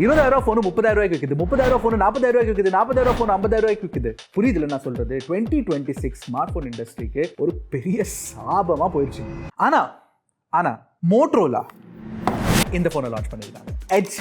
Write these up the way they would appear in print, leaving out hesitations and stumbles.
20,000 phone 30,000 விற்குது, 30,000 phone 40,000 விற்குது, 40,000 phone 50,000 விற்குது. புரியுதுல நான் சொல்றது? 2026 ஸ்மார்ட் போன் இண்டஸ்ட்ரிக்கு ஒரு பெரிய சாபமா போயிடுச்சு. ஆனா மோட்டோரோலா இந்த போனை லான்ச் பண்ணிருக்காங்க, Edge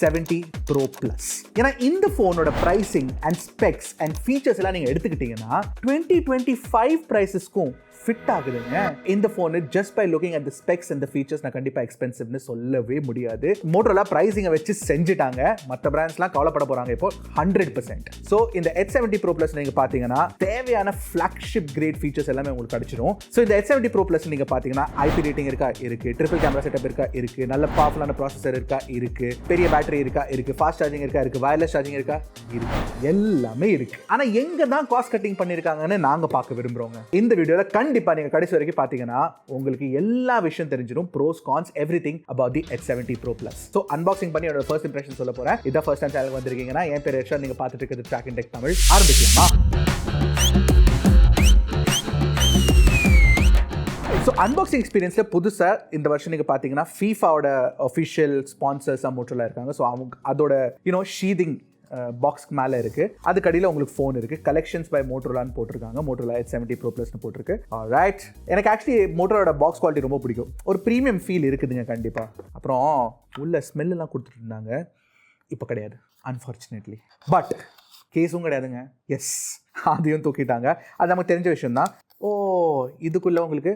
70 Pro Plus. ஏன்னா இந்த போனோட pricing and specs and features எல்லாம் நீங்க எடுத்துக்கிட்டீங்கன்னா 2025 பிரைசஸ்க்கும் ஃபிட் ஆகுதுங்க இந்த phone. Just by looking at the specs and the features நான் கண்டிப்பா எக்ஸ்பென்சிவ்னு சொல்லவே முடியாது. மோட்டோரோலா பிரைசிங்கை வச்சு செஞ்சுட்டாங்க. மற்ற பிராண்ட்ஸ்லாம் கவலைப்பட போறாங்க இப்போ 100%. ஸோ இந்த Edge 70 Pro Plus நீங்க பாத்தீங்கன்னா தேவையான ஃபிளாக்ஷிப் கிரேட் ஃபீச்சர்ஸ் எல்லாமே உங்களுக்கு கிடைச்சிடும். ஸோ இந்த Edge 70 Pro Plus நீங்க பாத்தீங்கன்னா IP ரேட்டிங் இருக்கா, இருக்கு. ட்ரிபிள் கேமரா செட்டப் இருக்கா, இருக்கு. நல்ல பவர்ஃபுல்லான ப்ராசஸர் இருக்கா, இருக்கு. பெரிய பேட்டரி இருக்கா, இருக்கு. ஃபாஸ்ட் சார்ஜிங் இருக்கா, இருக்கு. வயர்லெஸ் சார்ஜிங் இருக்கா, இருக்கு. எல்லாமே இருக்கு. ஆனா எங்க தான் காஸ்ட் கட்டிங் பண்ணிருக்காங்கன்னு நாங்க பார்க்க விரும்புறோம். இந்த வீடியோல கண்டிப்பா நீங்க கடைசி வரைக்கும் பாத்தீங்கன்னா உங்களுக்கு எல்லா விஷயம் தெரிஞ்சிடும். Pros cons everything about the Edge 70 Pro Plus. So unboxing பண்ணி என்னோட ஃபர்ஸ்ட் இம்ப்ரஷன் சொல்ல போறேன். இத ஃபர்ஸ்ட் டைம் சேனலுக்கு வந்திருக்கீங்கன்னா என் பேர் யஷ், நீங்க பார்த்துட்டு இருக்கிறது Trakin Tech தமிழ். ஆரம்பிக்கலாமா? ஸோ அன்பாக்சிங் எக்ஸ்பீரியன்ஸில் புதுசாக இந்த வருஷம் நீங்கள் பார்த்தீங்கன்னா ஃபீஃபாவோட அஃபிஷியல் ஸ்பான்சர்ஸாக மோட்டோரோலா இருக்காங்க. ஸோ அவங்க அதோட ஷீதிங் பாக்ஸ்க்கு மேலே இருக்குது. அதுக்கு அடியில் உங்களுக்கு ஃபோன் இருக்குது. கலெக்ஷன்ஸ் பை மோட்டோரோலான்னு போட்டிருக்காங்க. மோட்டோரோலா Edge 70 Pro Plusன்னு போட்டிருக்கு. ரைட், எனக்கு ஆக்சுவலி மோட்டோரோட பாக்ஸ் குவாலிட்டி ரொம்ப பிடிக்கும். ஒரு ப்ரீமியம் ஃபீல் இருக்குதுங்க கண்டிப்பாக. அப்புறம் உள்ள ஸ்மெல்லாம் கொடுத்துட்டு இருந்தாங்க, இப்போ கிடையாது அன்ஃபார்ச்சுனேட்லி. பட் கேஸும் கிடையாதுங்க. எஸ், அதையும் தூக்கிட்டாங்க. அது நமக்கு தெரிஞ்ச விஷயம் தான். இதுக்குள்ளே உங்களுக்கு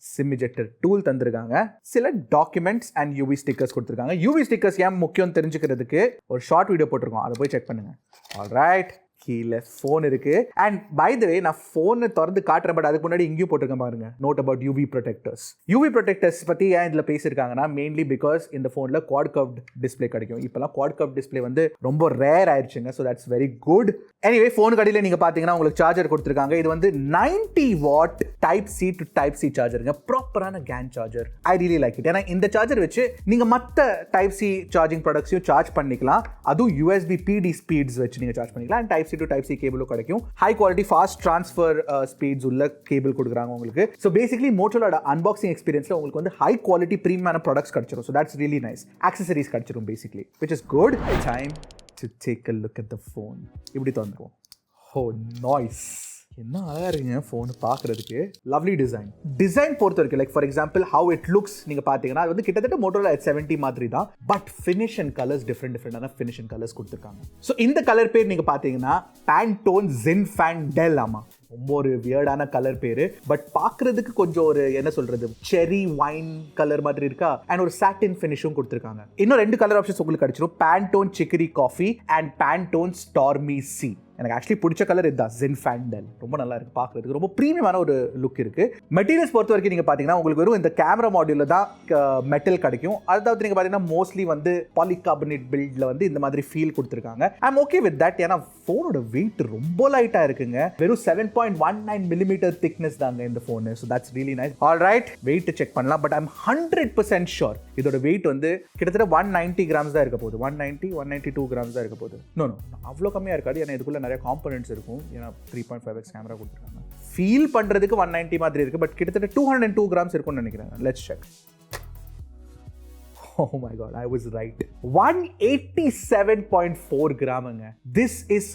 சிம் இஜெக்டர் டூல் தந்திருக்காங்க. சில டாக்குமெண்ட்ஸ் அண்ட் யூவி ஸ்டிக்கர்ஸ் கொடுத்துருக்காங்க. யூவி ஸ்டிக்கர்ஸ் ஏன் முக்கியம் தெரிஞ்சுக்கிறதுக்கு ஒரு ஷார்ட் வீடியோ போட்டிருக்கோம், அதை போய் செக் பண்ணுங்க. ஆல்ரைட், கீழே ஃபோன் இருக்கு. அண்ட் பை த வே நான் ஃபோனை திறந்து காட்டுறேன், பட் அதுக்கு முன்னாடி இங்கேயும் போட்டிருக்கேன் பாருங்க, note about UV protectors. UV protectors பற்றி ஏன் இதில் பேசியிருக்காங்கன்னா மெயின்லி பிகாஸ் இந்த ஃபோனில் குவாட் கர்வ்ட் டிஸ்பிளே கிடைக்கும். இப்போலாம் குவாட் கர்வ் டிஸ்பிளே வந்து ரொம்ப ரேர் ஆயிடுச்சுங்க. So that's very good. Anyway ஃபோனுக்கு அடியில் நீங்கள் பார்த்தீங்கன்னா உங்களுக்கு சார்ஜர் கொடுத்துருக்காங்க. இது வந்து 90 watt type C to type C சார்ஜருங்க. ப்ராப்பரான GaN charger. I really like it. ஏன்னா இந்த சார்ஜர் வச்சு நீங்கள் மற்ற டைப் சி சார்ஜிங் ப்ராடக்ட்ஸையும் சார்ஜ் பண்ணிக்கலாம். அதுவும் USB PD ஸ்பீட்ஸ் வச்சு நீங்கள் சார்ஜ் பண்ணிக்கலாம். And type C to type C கேபிளும் கிடைக்கும். High quality fast transfer speeds உள்ள கேபிள் கொடுக்குறாங்க உங்களுக்கு. ஸோ பேசிக்லி மோட்டோரோட அன்பாக்சிங் எக்ஸ்பீரியன்ஸில் உங்களுக்கு வந்து ஹை குவாலிட்டி ப்ரீமியமான ப்ராடக்ட்ஸ் கிடைச்சிடும். So that's really nice. Accessories கிடைச்சிடும் basically, which is good. Time to take a look at the phone. இப்படி தந்துருவோம். நாய்ஸ், என்ன அழகா இருக்குங்க ஃபோன் பார்க்கறதுக்கு. லவ்லி டிசைன் பொறுத்த வரைக்கும், like for example how it looks நீங்க பாத்தீங்கன்னா அது வந்து கிட்டத்தட்ட மோட்டோரோலா Edge 70 மாதிரி தான். பட் ஃபினிஷ் அண்ட் கலர்ஸ் டிஃப்ரெண்டான ஃபினிஷ் அண்ட் கலர்ஸ் கொடுத்துருக்காங்க. ஸோ இந்த கலர் பேர் நீங்க பாத்தீங்கன்னா பேண்டோன் ஜின்ஃபேண்டெல். ஆமா, ரொம்ப ஒரு வியர்டான கலர் பேரு. பட் பார்க்கறதுக்கு கொஞ்சம் ஒரு என்ன சொல்றது, செரி வைன் கலர் மாதிரி இருக்கா. அண்ட் ஒரு சாட்டின் ஃபினிஷும் கொடுத்துருக்காங்க. இன்னும் 2 கலர் ஆப்ஷன்ஸ் உங்களுக்கு கிடைச்சிடும், Pantone chicory coffee and Pantone Stormy C. எனக்கு ஆக்சுவலி பிடிச்ச கலர் இதுதான், ஜின்ஃபேண்டல். ரொம்ப நல்லா இருக்கு பார்க்கறதுக்கு, ரொம்ப ப்ரீமியமான ஒரு லுக் இருக்கு. மெட்டீரியல்ஸ் பொறுத்த வரைக்கும் நீங்க பாத்தீங்கன்னா உங்களுக்கு வெறும் இந்த கேமரா மாடியூல்ல தான் மெட்டல் கிடைக்கும். அதாவது நீங்க பாத்தீங்கன்னா மோஸ்ட்லி வந்து பாலிகார்பனேட் பில்ட்ல வந்து இந்த மாதிரி ஃபீல் கொடுத்துருக்காங்க. ஐ அம் ஓகே வித் தட். ஏன்னா ஃபோனோட வெயிட் ரொம்ப லைட்டா இருக்குங்க. வெறும் 7.19 mm திக்னஸ் தாங்க இந்த phone. So that's really nice. Alright, weight check பண்ணலாம். பட் ஐ எம் 100% ஷோர் இதோட வெயிட் வந்து கிட்டத்தட்ட 190 கிராம்ஸ் தான் இருக்க போகுது. 192 கிராம்ஸ் தான் இருக்க போகுது. நோ அவ்வளோ கம்மியா இருக்காது. ஏன்னா இதுக்குள்ள நிறைய காம்பனன்ட்ஸ் இருக்கும். ஏன்னா 3.5x கேமரா கொடுத்துருக்காங்க. ஃபீல் பண்றதுக்கு 190 மாதிரி இருக்கு. பட் கிட்டத்தட்ட 202 கிராம்ஸ் இருக்கும்னு நினைக்கிறேன். Let's check. Oh my god, I was right. 187.4 கிராமுங்க. This is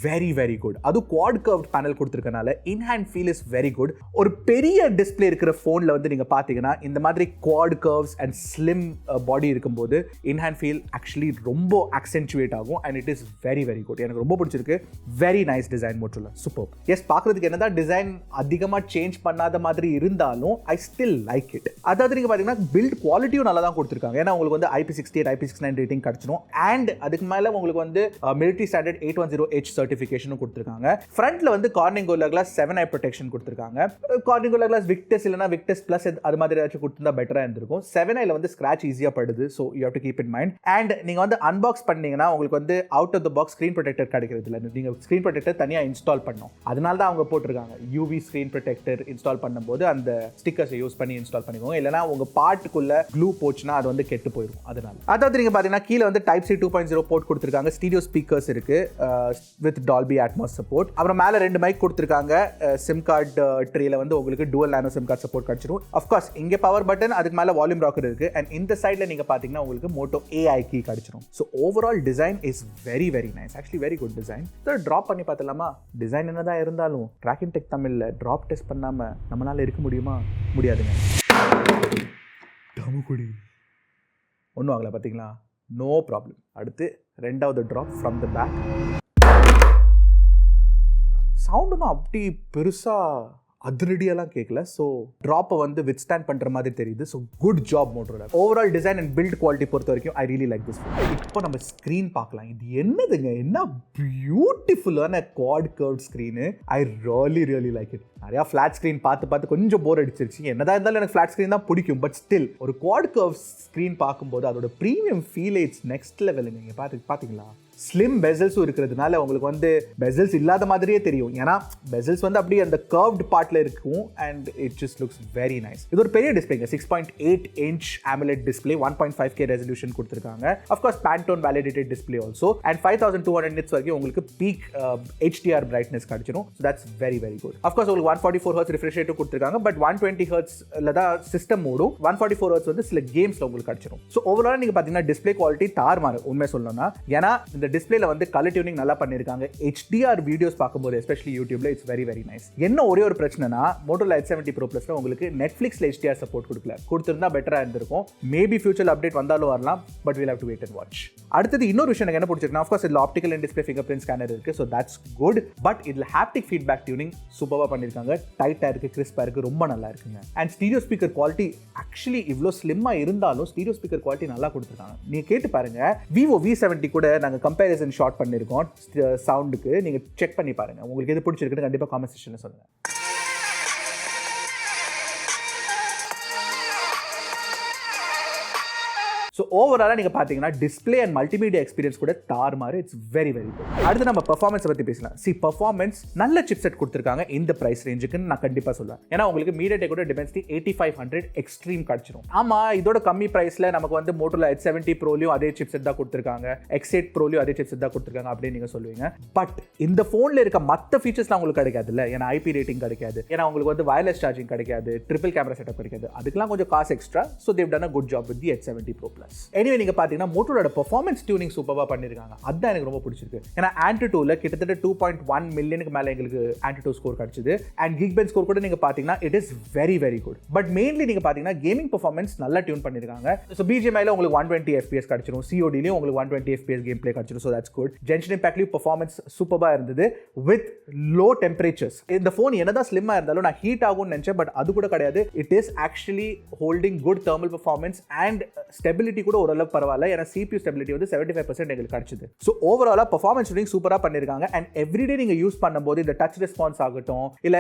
very very good. அது quad curved panel கொடுத்திருக்கனால in hand feel is very good. ஒரு பெரிய டிஸ்ப்ளே இருக்கிற ஃபோன்ல வந்து நீங்க பாத்தீங்கன்னா இந்த மாதிரி quad curves and slim body இருக்கும்போது in hand feel actually ரொம்ப accentuate ஆகும் and it is very very good. எனக்கு ரொம்ப பிடிச்சிருக்கு. very nice design Motorola, superb. yes, பார்க்கிறதுக்கு என்னதான் டிசைன் அதிகமா சேஞ்ச் பண்ணாத மாதிரி இருந்தாலும் I still like it. அதாவது நீங்க பாத்தீங்கன்னா பில்ட் குவாலிட்டியும் நல்லா தான் கொடுத்திருக்காங்க. ஏன்னா உங்களுக்கு வந்து IP68 IP69 ரேட்டிங் கிடைச்சிடும். and அதுக்கு மேல உங்களுக்கு வந்து military standard 810H சர்டிஃபிகேஷனும் கொடுத்திருக்காங்க. ஃப்ரண்ட்ல வந்து கார்னிங் கோரில்லா கிளாஸ் 7i ப்ரொடெக்ஷன் கொடுத்திருக்காங்க. கார்னிங் கோரில்லா கிளாஸ் விக்டஸ் இல்லனா விக்டஸ் பிளஸ் அது மாதிரி ஏதாச்சும் கொடுத்திருந்தா பெட்டரா இருந்திருக்கும். 7iல வந்து ஸ்கிராட்ச் ஈஸியா படுது. So you have to keep in mind. And நீங்க வந்து அன்பாக்ஸ் பண்ணீங்கன்னா உங்களுக்கு வந்து out of the box screen protector கிடைக்கிறது இல்ல. நீங்க ஸ்கிரீன் ப்ரொடெக்டர் தனியா இன்ஸ்டால் பண்ணனும். அதனால தான் அவங்க போட்டுருக்காங்க UV ஸ்கிரீன் ப்ரொடெக்டர் இன்ஸ்டால் பண்ணும்போது அந்த ஸ்டிக்கர்ஸை யூஸ் பண்ணி இன்ஸ்டால் பண்ணிக்கோங்க. இல்லனா உங்க பார்ட்டுக்குள்ள க்ளூ போச்சுனா அது வந்து கெட்டு போயிடும். அதனால அதாவது நீங்க பாத்தீங்கன்னா கீழ வந்து டைப் C 2.0 போர்ட் கொடுத்திருக்காங்க. ஸ்டீரியோ ஸ்பீக்கர்ஸ் இருக்கு with with Dolby Atmos support. அப்புறம் மேலே 2 மைக் கொடுத்துருக்காங்க. சிம் கார்டு ட்ரீல வந்து உங்களுக்கு dual nano sim card support கிடைச்சிடும். அஃப்கோர்ஸ் இங்கே பவர் பட்டன், அதுக்கு மேலே வால்யூம் ராக்கர் இருக்கு. அண்ட் இந்த சைடில் நீங்கள் பார்த்தீங்கன்னா உங்களுக்கு மோட்டோ AI கீ கிடைச்சிடும். So overall design is very very nice, actually very good design. Sir drop பண்ணி பார்த்தலாமா? டிசைன் என்னதான் இருந்தாலும் ட்ராக்கின் டெக் தமிழில் ட்ராப் டெஸ்ட் பண்ணாமல் நம்மளால இருக்க முடியுமா? முடியாதுங்க. ஒன்றும் ஆகலை பார்த்தீங்களா? No problem. அடுத்து 2வது ட்ராப் ஃப்ரம் த பேக். சவுண்டுனா அப்படி பெருசாக அதிரடியெல்லாம் கேட்கல. ஸோ ட்ராப்பை வந்து வித் ஸ்டாண்ட் பண்ணுற மாதிரி தெரியுது. So good job Motorola. Overall design and build quality பொறுத்த வரைக்கும் ஐ ரியலி லைக் திஸ். இப்போ நம்ம ஸ்க்ரீன் பார்க்கலாம். இது என்னதுங்க, என்ன பியூட்டிஃபுல்லான quad curve screen. I really like it. நிறையா ஃப்ளாட் ஸ்க்ரீன் பார்த்து கொஞ்சம் போர் அடிச்சிருச்சு. என்னதான் இருந்தாலும் எனக்கு ஃப்ளாட் ஸ்க்ரீன் தான் பிடிக்கும். பட் ஸ்டில் ஒரு குவாட் கர்வ் ஸ்க்ரீன் பார்க்கும்போது அதோட ப்ரீமியம் ஃபீல் இட்ஸ் நெக்ஸ்ட் லெவலுங்க. நீங்கள் பார்த்தீங்களா? ஸ்லிம் பெசல்ஸும் இருக்கிறதுனால உங்களுக்கு வந்து பெசல்ஸ் இல்லாத மாதிரியே தெரியும். ஏன்னா பெசல்ஸ் வந்து அப்படியே அந்த கர்வ்ட் பார்ட்டில் இருக்கும். And it just looks very nice. இது ஒரு பெரிய டிஸ்பிளேங்க. 6.8 inch AMOLED display, 1.5K resolution கொடுத்துருக்காங்க. Of course Pantone validated display also. And 5200 nits வரைக்கும் உங்களுக்கு பீக் HDR பிரைட்னஸ் கிடைச்சிடும். So that's very very good. Of course உங்களுக்கு 144 Hz ரிஃப்ரெஷ் ரேட்டும் கொடுத்துருக்காங்க. பட் 120 Hzல தான் சிஸ்டம் மோடும். 144 Hz வந்து சில கேம்ஸில் உங்களுக்கு கிடைச்சிடும். ஸோ ஓவரால் நீங்கள் பார்த்தீங்கன்னா டிஸ்பிளே குவாலிட்டி தாறுமாறு உண்மை சொல்லணும்னா. ஏன்னா இந்த டிஸ்பிளேல வந்து கலர் டியூனிங் நல்லா பண்ணிருக்காங்க. HDR வீடியோஸ் பார்க்கும்போது எஸ்பெஷலி யூடியூப்ல இட்ஸ் வெரி வெரி நைஸ். என்ன ஒரே ஒரு பிரச்சனைனா Motorola H70 Pro Plusல உங்களுக்கு நெட்ஃபிளிக்ஸ்ல HDR சப்போர்ட் கொடுக்கல. கொடுத்திருந்தா பெட்டரா இருந்திருக்கும். மேபி ஃபியூச்சர்ல அப்டேட் வந்தாலும் வரலாம். But we'll have to wait and watch. அடுத்தது இன்னொரு விஷயம் எனக்கு என்ன பிடிச்சிருக்குன்னா, ஆஃப் கோர்ஸ் இதுல optical and display fingerprint scanner இருக்கு. So that's good. பட் இதுல ஹாப்டிக் ஃபீட்பேக் டியூனிங் சூப்பரா பண்ணிருக்காங்க. டைட்டா இருக்கு, கிறிஸ்பா இருக்கு, ரொம்ப நல்லா இருக்குங்க. And stereo speaker quality actually இவ்வளோ ஸ்லிம்மா இருந்தாலும் ஸ்டீரியோ ஸ்பீக்கர் குவாலிட்டி நல்லா கொடுத்துருக்காங்க. நீங்க கேட்டு பாருங்க. Vivo V70 கூட நாங்கள் கம்பேரிசன் ஷார்ட் பண்ணியிருக்கோம் சவுண்டுக்கு. நீங்கள் செக் பண்ணி பாருங்கள். உங்களுக்கு எது பிடிச்சிருக்குன்னு கண்டிப்பாக காமெண்ட் செக்ஷனில் சொல்லுங்கள். ஸோ ஓவராலாக நீங்கள் பார்த்தீங்கன்னா டிஸ்பிளே அண்ட் மல்டிமீடியா எக்ஸ்பீரியன்ஸ் கூட தாறுமாறு. It's very very good. அடுத்து நம்ம பெர்ஃபார்மன்ஸை பற்றி பேசலாம். பெர்ஃபார்மன்ஸ் நல்ல சிப்செட் கொடுத்துருக்காங்க இந்த ப்ரைஸ் ரேஞ்சுக்குன்னு நான் கண்டிப்பாக சொல்லுவேன். ஏன்னா உங்களுக்கு MediaTek கூட Dimensity 8500 எக்ஸ்ட்ரீம் கிடச்சிடும். ஆமாம், இதோட கம்மி ப்ரைஸில் நமக்கு வந்து Motorola H70 Proலையும் அதே சிப்செட் தான் கொடுத்துருக்காங்க, X8 Proலையும் அதே சிப்செட் தான் கொடுத்துருக்காங்க அப்படின்னு நீங்கள் சொல்லுவீங்க. பட் இந்த ஃபோனில் இருக்க மற்ற ஃபீச்சர்ஸ்லாம் உங்களுக்கு கிடைக்காது இல்லை. ஏன்னா IP ரேட்டிங் கிடைக்காது, ஏன்னா உங்களுக்கு வந்து வயர்லெஸ் சார்ஜிங் கிடைக்காது, ட்ரிபிள் கேமரா செட்டப் கிடைக்காது. அதுக்கெல்லாம் கொஞ்சம் காசு extra. So they've done a good job with the H70 Pro Plus. Anyway நீங்க பாத்தீங்கன்னா மோட்டோரோட பெர்ஃபார்மன்ஸ் டியூனிங் சூப்பரா பண்ணிருக்காங்க. அதுதான் எனக்கு ரொம்ப பிடிச்சிருக்கு. ஏன்னா Antutuல கிட்டத்தட்ட 2.1 மில்லியனுக்கு மேல எங்களுக்கு Antutu ஸ்கோர் கிடைச்சது. அண்ட் Geekbench ஸ்கோர் கூட நீங்க பாத்தீங்கன்னா it is very very good. But mainly நீங்க பாத்தீங்கன்னா கேமிங் பெர்ஃபார்மன்ஸ் நல்லா டியூன் பண்ணிருக்காங்க. ஸோ BGMIல உங்களுக்கு 120 FPS கிடைச்சிடும், CODலயும் உங்களுக்கு 120 FPS கேம் பிளே கிடைச்சிடும். So that's good. Genshin Impactலயும் பெர்ஃபார்மன்ஸ் சூப்பரா இருந்தது வித் லோ டெம்பரேச்சர்ஸ். இந்த ஃபோன் என்னதான் ஸ்லிம்மா இருந்தாலும் நான் ஹீட் ஆகும்னு நினைச்சேன். பட் அது கூட கிடையாது. It is actually holding good thermal performance and stability கூட ஓரளவு பரவாயில்ல. ஏன்னா CPU ஸ்டெபிலிட்டி வந்து 75% எங்களுக்கு கிடைச்சது. ஸோ ஓவராலா பெர்ஃபார்மன்ஸ் டியூனிங் சூப்பரா பண்ணிருக்காங்க. அண்ட் எவ்ரிடே நீங்க யூஸ் பண்ணும்போது இந்த டச் ரெஸ்பான்ஸ் ஆகட்டும், இல்ல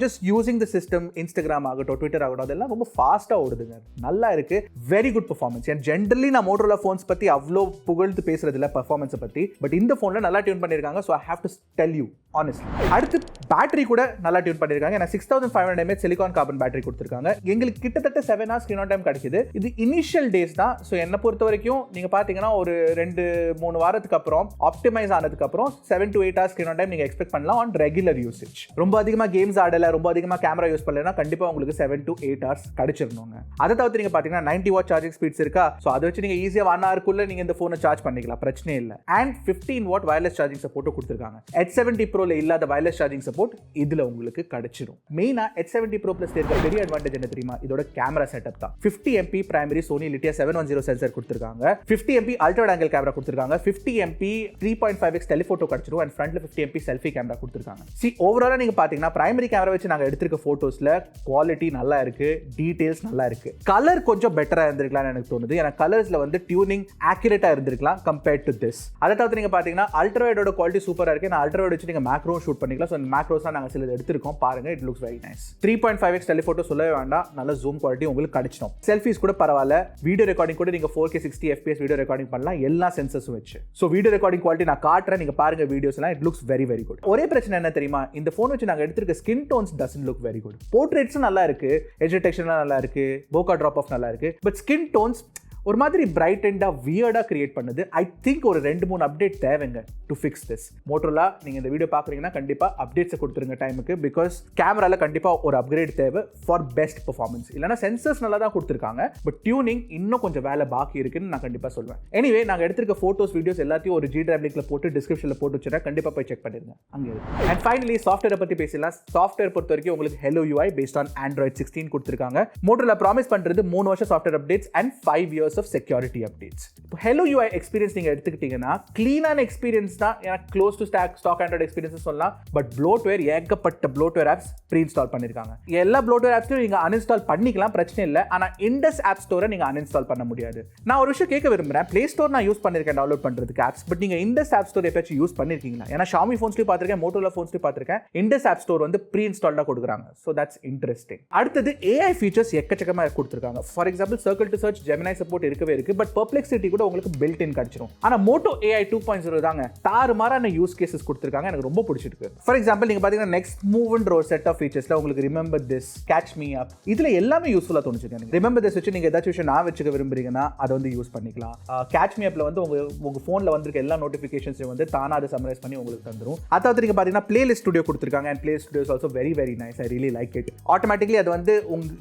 just using the system, Instagram ஆகட்டும், ட்விட்டர் ஆகட்டும், அதெல்லாம் ரொம்ப ஃபாஸ்டா ஓடுதுங்க. நல்லா இருக்கு. Very good performance. And generally நான் Motorola ஃபோன்ஸ் பத்தி அவ்வளோ புகழ்ந்து பேசுறது இல்ல பெர்ஃபார்மன்ஸை பத்தி. பட் இந்த ஃபோன்ல நல்லா டியூன் பண்ணிருக்காங்க. So I have to tell you honestly. அடுத்து பேட்டரி கூட நல்லா டியூன் பண்ணிருக்காங்க. ஏன்னா 6500 mAh சிலிகான் கார்பன் பேட்டரி கொடுத்துருக்காங்க. எங்களுக்கு கிட்டத்தட்ட 7 hours ஸ்கிரீன் ஆன் டைம் கிடைக்குது. இது இனிஷியல் டேஸ் தான். ஸோ என்னை பொறுத்த வரைக்கும் நீங்க பாத்தீங்கன்னா ஒரு 2-3 வாரத்துக்கு அப்புறம் ஆப்டிமைஸ் ஆனதுக்கு அப்புறம் 7 to 8 hours screen on time நீங்க எக்ஸ்பெக்ட் பண்ணலாம் ஆன் ரெகுலர் யூசேஜ். ரொம்ப அதிகமா கேம்ஸ் ஆடல, ரொம்ப அதிகமா கேமரா யூஸ் பண்ணலனா கண்டிப்பா உங்களுக்கு 7 to 8 hours கிடைச்சிரணுங்க. அதை தவிர்த்து நீங்க பாத்தீங்கன்னா 90 watt சார்ஜிங் ஸ்பீட்ஸ் இருக்கா. ஸோ அதை வச்சு நீங்க ஈஸியா 1 hour குள்ள நீங்க இந்த போனை சார்ஜ் பண்ணிக்கலாம், பிரச்சனை இல்லை. And 15 watt wireless charging support கொடுத்துருக்காங்க. H70 Proல இல்லாத வயர்லெஸ் சார்ஜிங் சப்போர்ட் இதுல உங்களுக்கு கிடைச்சிடும். மெயினா H70 Pro Plus இருக்க பெரிய அட்வான்டேஜ் என்ன தெரியுமா? இதோட கேமரா செட்டப் தான். 50 MP primary Sony Litia 710 sensor கொடுத்துருக்காங்க, 50 MP ultra wide angle camera கொடுத்துருக்காங்க, 50 MP 3.5x டெலிஃபோட்டோ கிடைச்சிடும். அண்ட் ஃப்ரண்ட்ல 50 MP செல்ஃபி கேமரா கொடுத்துருக்காங்க. ஓவராலா நீங்க பாத்தீங்கன்னா பிரைமரி கேமரா வச்சு நாங்க எடுத்திருக்க போட்டோஸ்ல குவாலிட்டி நல்லா இருக்கு, டீடைல்ஸ் நல்லா இருக்கு. கலர் கொஞ்சம் பெட்டரா இருந்திருக்கலாம்னு எனக்கு தோணுது. ஏன்னா கலர்ஸ்ல வந்து டியூனிங் ஆக்யூரேட்டா இருந்திருக்கலாம் கம்பேர்ட் டு திஸ். அதை தவிர்த்து நீங்க பாத்தீங்கன்னா அல்ட்ரா வைடோட குவாலிட்டி சூப்பரா இருக்கு. நான் அல்ட்ரா வைட் வச்சு நீங்க மேக்ரோ ஷூட் பண்ணிக்கலாம். ஸோ மேக்ரோஸ் நாங்க சில எடுத்திருக்கோம், பாருங்க. It looks very nice. 3.5x telephoto சொல்லவே வேண்டாம், நல்ல ஜூம் குவாலிட்டி உங்களுக்கு கிடைச்சிடும். செல்ஃபிஸ் கூட பரவாயில்ல. வீடியோ ரெக்கார்டிங் கூட நீங்க 4K 60 FPS வீடியோ ரெக்கார்டிங் பண்ணலாம், எல்லா சென்சர்ஸும் வச்சு. ஸோ வீடியோ ரெக்கார்டிங் குவாலிட்டி நான் காட்டுறேன், நீங்க பாருங்க வீடியோஸ் எல்லாம். It looks very very good. ஒரே பிரச்சனை என்ன தெரியுமா? இந்த போன் வச்சு நாங்க எடுத்திருக்க skin don'ts doesn't look very good. Portraits நல்லா இருக்கு, எட்ஜ் டிடெக்ஷன் நல்லா இருக்கு, போகா டிராப் ஆஃப் நல்லா இருக்கு. பட் ஸ்கின் டோன்ஸ் ஒரு மாதிரி பிரைட் அண்டா வியர்டா கிரியேட் பண்ணுது. ஐ திங்க் ஒரு 2-3 அப்டேட் தேவைங்க டு ஃபிக்ஸ் திஸ். மோட்டோரோலா நீங்க இந்த வீடியோ பாக்குறீங்கன்னா கண்டிப்பா அப்டேட்ஸ் கொடுத்துருங்க டைமுக்கு. பிகாஸ் கேமரால கண்டிப்பா ஒரு அப்கிரேட் தேவை ஃபார் பெஸ்ட் பெர்ஃபார்மன்ஸ். இல்லைனா சென்சர்ஸ் நல்லா தான் கொடுத்துருக்காங்க, பட் டியூனிங் இன்னும் கொஞ்சம் வேலை பாக்கி இருக்குன்னு நான் கண்டிப்பா சொல்வேன். எனிவே நாங்க எடுத்திருக்க போட்டோஸ் வீடியோஸ் எல்லாத்தையும் ஒரு G Drive லிங்க்ல போட்டு டிஸ்கிரிப்ஷன்ல போட்டு வச்சிருக்கேன், கண்டிப்பா போய் செக் பண்ணிருங்க. அங்க இருக்கு. அண்ட் ஃபைனலி சாஃப்ட்வேர் பத்தி பேசலாம். சாஃப்ட்வேர் பொறுத்த வரைக்கும் உங்களுக்கு Hello UI based on Android 16 கொடுத்திருக்காங்க. Motorola ப்ராமிஸ் பண்றது 3 வருஷம் software updates and 5 years of security updates. இப்போ Hello UI எக்ஸ்பீரியன்ஸ் நீங்க எடுத்துக்கிட்டீங்கன்னா க்ளீனான எக்ஸ்பீரியன்ஸ் தான். எனக்கு close to stock Android experience சொல்லலாம். பட் ப்ளோட்வேர் ஏகப்பட்ட ப்ளோட்வேர் ஆப்ஸ் ப்ரீ இன்ஸ்டால் பண்ணிருக்காங்க. எல்லா ப்ளோட்வேர் ஆப்ஸையும் நீங்க அன்இன்ஸ்டால் பண்ணிக்கலாம், பிரச்சனை இல்லை. ஆனா Indus ஆப் ஸ்டோரை நீங்க அன்இன்ஸ்டால் பண்ண முடியாது. நான் ஒரு விஷயம் கேட்க விரும்புறேன். Play Store நான் யூஸ் பண்ணிருக்கேன் டவுன்லோட் பண்றதுக்கு ஆப்ஸ், பட் நீங்க Indus ஆப் ஸ்டோர் எப்பயாச்சும் யூஸ் பண்ணிருக்கீங்களா? ஏன்னா Xiaomi ஃபோன்ஸ்லயும் பார்த்திருக்கேன், Motorola ஃபோன்ஸ்லயும் பார்த்திருக்கேன், Indus ஆப் ஸ்டோர் வந்து ப்ரீ இன்ஸ்டால்டா கொடுக்குறாங்க. So that's interesting. அடுத்தது AI ஃபீச்சர்ஸ் எக்கச்சக்கமா கொடுத்துருக்காங்க. For example circle to search Gemini support இருக்கவே இருக்கு, பட் பெர்ப்ளெக்சிட்டி கூட உங்களுக்கு பில்ட் இன் கிடைச்சிரும். ஆனா Moto AI 2.0 தாங்க தாறுமாறான யூஸ் கேசஸ் கொடுத்துருக்காங்க, எனக்கு ரொம்ப பிடிச்சிருக்கு. ஃபார் எக்ஸாம்பிள் நீங்க பாத்தீங்கன்னா நெக்ஸ்ட் மூவ்ன்ற ஒரு செட் ஆஃப் ஃபீச்சர்ஸ்ல உங்களுக்கு ரிமெம்பர் திஸ், கேட்ச் மீ அப், இதுல எல்லாமே யூஸ்ஃபுல்லா தோணுச்சு எனக்கு. ரிமெம்பர் திஸ் வச்சு நீங்க ஏதாச்சும் விஷயம் நான் வச்சுக்க விரும்புறீங்கன்னா அதை வந்து யூஸ் பண்ணிக்கலாம். கேட்ச் மீ அப்ல வந்து உங்க போன்ல வந்திருக்க எல்லா நோட்டிஃபிகேஷன்ஸையும் வந்து தானா அதை சம்மரைஸ் பண்ணி உங்களுக்கு தந்துரும். அதாவது நீங்க பாத்தீங்கன்னா பிளேலிஸ்ட் ஸ்டுடியோ கொடுத்துருக்காங்க. And play studio is also very very nice. I really like it. Automatically அது வந்து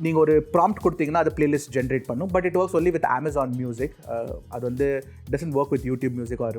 நீங்க ஒரு ப்ராம்ப்ட் கொடுத்தீங்கன்னா அது பிளேலிஸ்ட் ஜென்ரேட் பண்ணும். But it works only with Amazon Music. அது வந்து doesn't work with YouTube Music or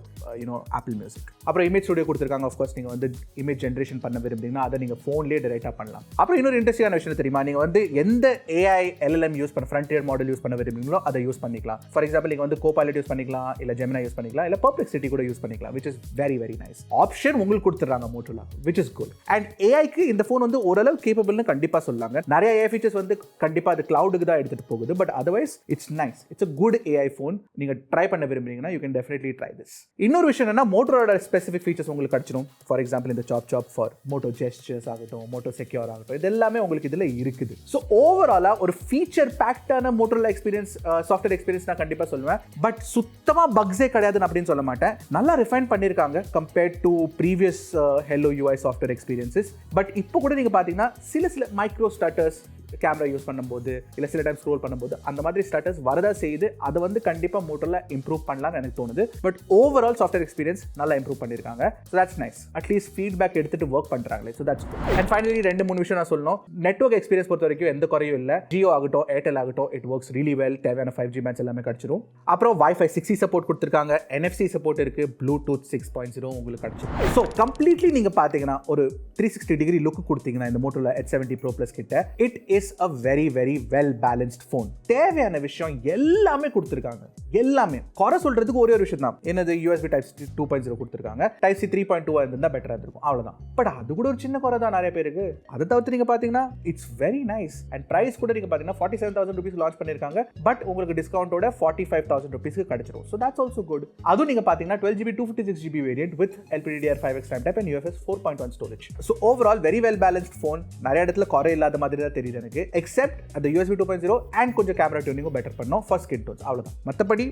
Apple Music. அப்புறம் இமேஜ் ஸ்டுடியோ கொடுத்துருக்காங்க. ஆஃப்கோர்ஸ் நீங்க வந்து இமேஜ் ஜென்ரேஷன் பண்ண விரும்புறீங்கன்னா அதை நீங்க ஃபோன்லேயே டைரக்டா பண்ணலாம். அப்புறம் இன்னொரு இன்ட்ரெஸ்டிங்கான விஷயம் தெரியுமா, நீங்க வந்து எந்த AI LLM யூஸ் பண்ண ஃப்ரண்டியர் மாடல் யூஸ் பண்ண விரும்புறீங்களோ அதை யூஸ் பண்ணிக்கலாம். ஃபார் எக்ஸாம்பிள் நீங்க வந்து Copilot யூஸ் பண்ணிக்கலாம், இல்ல Gemini யூஸ் பண்ணிக்கலாம், இல்ல Perplexity கூட யூஸ் பண்ணிக்கலாம், which is very very nice. Option உங்களுக்கு கொடுத்துறாங்க Motorola, which is good. And AI க்கு இந்த ஃபோன் வந்து ஓரளவு கேப்பபிள்னு கண்டிப்பா சொல்லாங்க. நிறைய AI ஃபீச்சர்ஸ் வந்து கண்டிப்பா அது கிளவுடுக்கு தான் எடுத்துட்டு போகுது. But otherwise it's nice. It's a good AI phone. நீங்க ட்ரை பண்ண விரும்புறீங்கன்னா you can definitely try this. இன்னொரு விஷயம் என்னன்னா Motorola ஸ்பெசிபிக் ஃபீச்சர்ஸ் உங்களுக்கு கிடைச்சிரும். ஃபார் எக்ஸாம்பிள் இந்த சாப் ஃபார் Moto gestures ஆகட்டும், Moto secure ஆகட்டும், இது எல்லாமே உங்களுக்கு இதுல இருக்குது. ஸோ ஓவராலா ஒரு ஃபீச்சர் பேக்டான Motorola எக்ஸ்பீரியன்ஸ், சாஃப்ட்வேர் எக்ஸ்பீரியன்ஸ் நான் கண்டிப்பா சொல்லுவேன். பட் சுத்தமா பக்ஸே கிடையாதுன்னு அப்படின்னு சொல்ல மாட்டேன். நல்லா ரிஃபைன் பண்ணிருக்காங்க compared to previous Hello UI software experiences. But இப்போ கூட நீங்க பாத்தீங்கன்னா சில மைக்ரோ ஸ்டார்டர்ஸ் கேமரா யூஸ் பண்ணும்போது இல்ல சில டைம் ஸ்க்ரோல் பண்ணும்போது அந்த மாதிரி ஸ்டார்டர்ஸ் வரதா செய்யுது. அதை வந்து கண்டிப்பா Motorola இம்ப்ரூவ் பண்ணலாம்னு எனக்கு தோணுது. பட் ஓவரால் சாஃப்ட்வேர் எக்ஸ்பீரியன்ஸ் நல்லா இம்ப்ரூவ் பண்ணிருக்காங்க. So that's nice. At least feedback எடுத்துட்டு ஒர்க் பண்றாங்களே, so that's good. And finally 2-3 விஷயம் நான் சொல்லணும். நெட்வொர்க் எக்ஸ்பீரியன்ஸ் பொறுத்த வரைக்கும் எந்த குறையும் இல்லை. ஜியோ ஆகட்டும், ஏர்டெல் ஆகட்டும், இட் ஒர்க்ஸ் ரியலி வெல். தேவையான 5G பேண்ட்ஸ் எல்லாமே கிடைச்சிரும். அப்புறம் Wi-Fi 6E சப்போர்ட் கொடுத்துருக்காங்க, NFC சப்போர்ட் இருக்கு, Bluetooth 6.0 உங்களுக்கு கிடைச்சிரும். ஸோ கம்ப்ளீட்லி நீங்க பாத்தீங்கன்னா ஒரு 360 டிகிரி லுக் கொடுத்தீங்கன்னா இந்த Motorola H70 Pro Plus கிட்ட it is a very very well balanced phone. தேவையான விஷயம் எல்லாமே கொடுத்துருக்காங்க. எல்லாமே குறை சொல்றதுக்கு ஒரே ஒரு விஷயம் தான், என்னது USB Type-C 2.0 கொடுத்துருக்காங்க. Type-C 3.2 இருந்தா பெட்டரா இருக்கும், அவ்வளவுதான். பட் அது கூட ஒரு சின்ன குறை தான் நிறைய பேருக்கு. அதை தவிர்த்து நீங்க பாத்தீங்கன்னா it's very nice. And price கூட நீங்க பாத்தீங்கன்னா 47,000 rupees லான்ச் பண்ணிருக்காங்க. பட் உங்களுக்கு டிஸ்கவுண்டோட 45,000 rupees கிடைச்சிரும். So that's also good. அதுவும் நீங்க பாத்தீங்கன்னா 12GB 256GB variant with LPDDR5X RAM type and UFS 4.1 storage. So overall very well balanced phone. நிறைய இடத்துல குறை இல்லாத மாதிரி தான் தெரியுது எனக்கு. எக்ஸெப்ட் அந்த USB 2.0 அண்ட் கொஞ்சம் கேமரா டியூனிங்கும் பெட்டர் பண்ணோம் ஃபார் ஸ்கின் டோன்ஸ், அவ்வளவுதான். மற்றபடி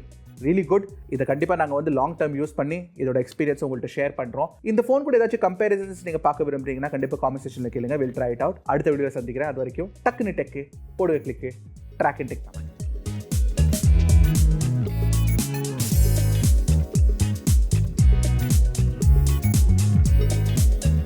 ரியலி குட். இதை கண்டிப்பா நாங்க வந்து லாங் டர்ம் யூஸ் பண்ணி இதோட எக்ஸ்பீரியன்ஸ் உங்கள்கிட்ட ஷேர் பண்றோம். இந்த ஃபோன் கூட ஏதாச்சும் கம்பேரிசன்ஸ் நீங்க பார்க்க விரும்புறீங்கன்னா கண்டிப்பா காமெண்ட் செக்ஷன்ல கேளுங்க. Will try it out. அடுத்த வீடியோ சந்திக்கிறேன். அது வரைக்கும் டக்குனு டெக்கு போடுவே கிளிக்கு Trakin டெக்.